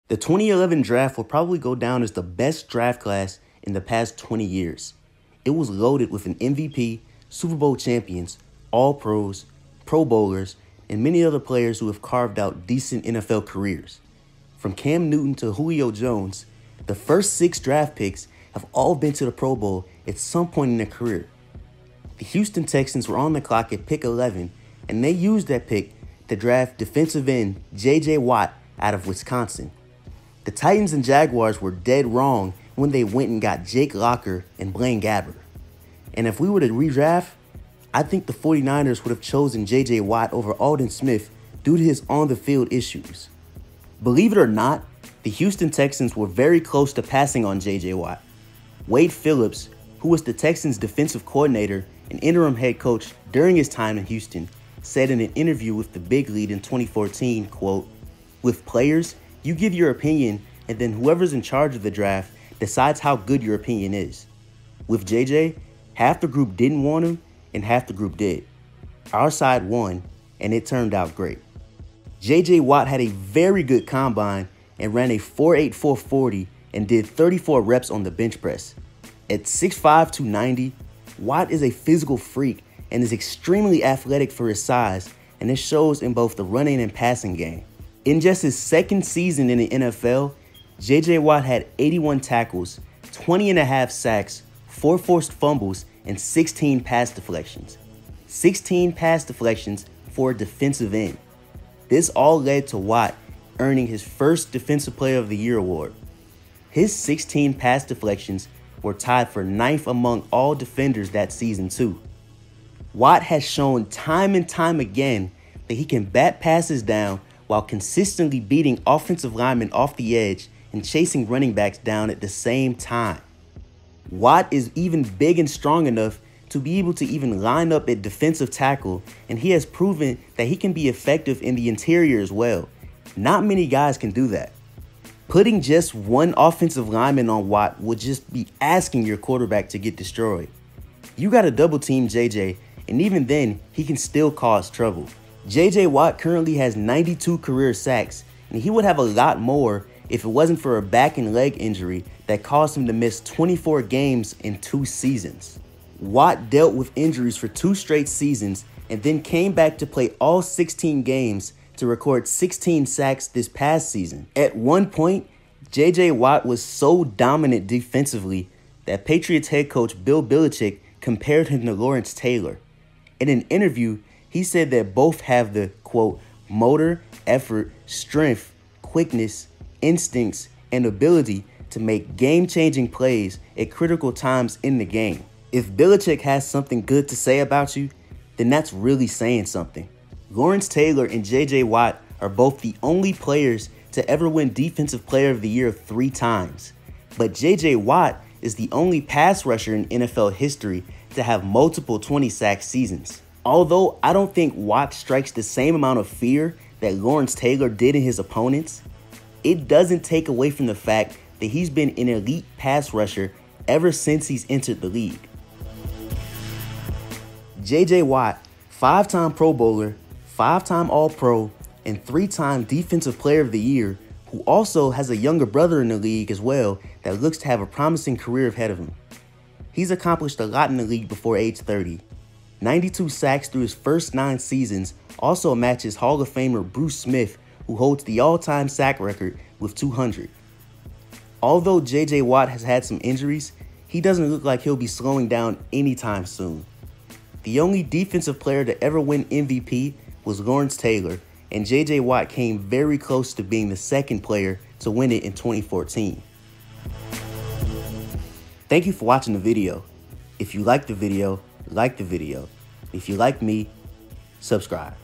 The 2011 draft will probably go down as the best draft class in the past 20 years. It was loaded with an MVP, Super Bowl champions, All-Pros, Pro Bowlers, and many other players who have carved out decent NFL careers. From Cam Newton to Julio Jones, the first 6 draft picks have all been to the Pro Bowl at some point in their career. The Houston Texans were on the clock at pick 11, and they used that pick to draft defensive end J.J. Watt out of Wisconsin. The Titans and Jaguars were dead wrong when they went and got Jake Locker and Blaine Gabbert. And if we were to redraft, I think the 49ers would have chosen J.J. Watt over Aldon Smith due to his on-the-field issues. Believe it or not, the Houston Texans were very close to passing on J.J. Watt. Wade Phillips, who was the Texans' defensive coordinator and interim head coach during his time in Houston, said in an interview with the Big Lead in 2014, quote, "With players, you give your opinion, and then whoever's in charge of the draft decides how good your opinion is. With JJ, half the group didn't want him, and half the group did. Our side won, and it turned out great." J.J. Watt had a very good combine and ran a 4.8 4.40 and did 34 reps on the bench press. At 6'5", 290, Watt is a physical freak and is extremely athletic for his size, and this shows in both the running and passing game. In just his second season in the NFL, J.J. Watt had 81 tackles, 20.5 sacks, 4 forced fumbles, and 16 pass deflections. 16 pass deflections for a defensive end. This all led to Watt earning his first Defensive Player of the Year award. His 16 pass deflections were tied for 9th among all defenders that season too. Watt has shown time and time again that he can bat passes down while consistently beating offensive linemen off the edge and chasing running backs down at the same time. Watt is even big and strong enough to be able to even line up at defensive tackle, and he has proven that he can be effective in the interior as well. Not many guys can do that. Putting just one offensive lineman on Watt would just be asking your quarterback to get destroyed. You got to double team JJ, and even then, he can still cause trouble. J.J. Watt currently has 92 career sacks, and he would have a lot more if it wasn't for a back and leg injury that caused him to miss 24 games in 2 seasons. Watt dealt with injuries for 2 straight seasons and then came back to play all 16 games to record 16 sacks this past season. At one point, J.J. Watt was so dominant defensively that Patriots head coach Bill Belichick compared him to Lawrence Taylor. In an interview, he said that both have the, quote, motor, effort, strength, quickness, instincts, and ability to make game-changing plays at critical times in the game. If Belichick has something good to say about you, then that's really saying something. Lawrence Taylor and J.J. Watt are both the only players to ever win Defensive Player of the Year 3 times. But J.J. Watt is the only pass rusher in NFL history to have multiple 20-sack seasons. Although I don't think Watt strikes the same amount of fear that Lawrence Taylor did in his opponents, it doesn't take away from the fact that he's been an elite pass rusher ever since he's entered the league. J.J. Watt, 5-time Pro Bowler, 5-time All-Pro, and 3-time Defensive Player of the Year, who also has a younger brother in the league as well that looks to have a promising career ahead of him. He's accomplished a lot in the league before age 30. 92 sacks through his first 9 seasons also matches Hall of Famer Bruce Smith, who holds the all-time sack record with 200. Although J.J. Watt has had some injuries, he doesn't look like he'll be slowing down anytime soon. The only defensive player to ever win MVP was Lawrence Taylor, and J.J. Watt came very close to being the second player to win it in 2014. Thank you for watching the video. If you liked the video, like the video. If you like me, subscribe.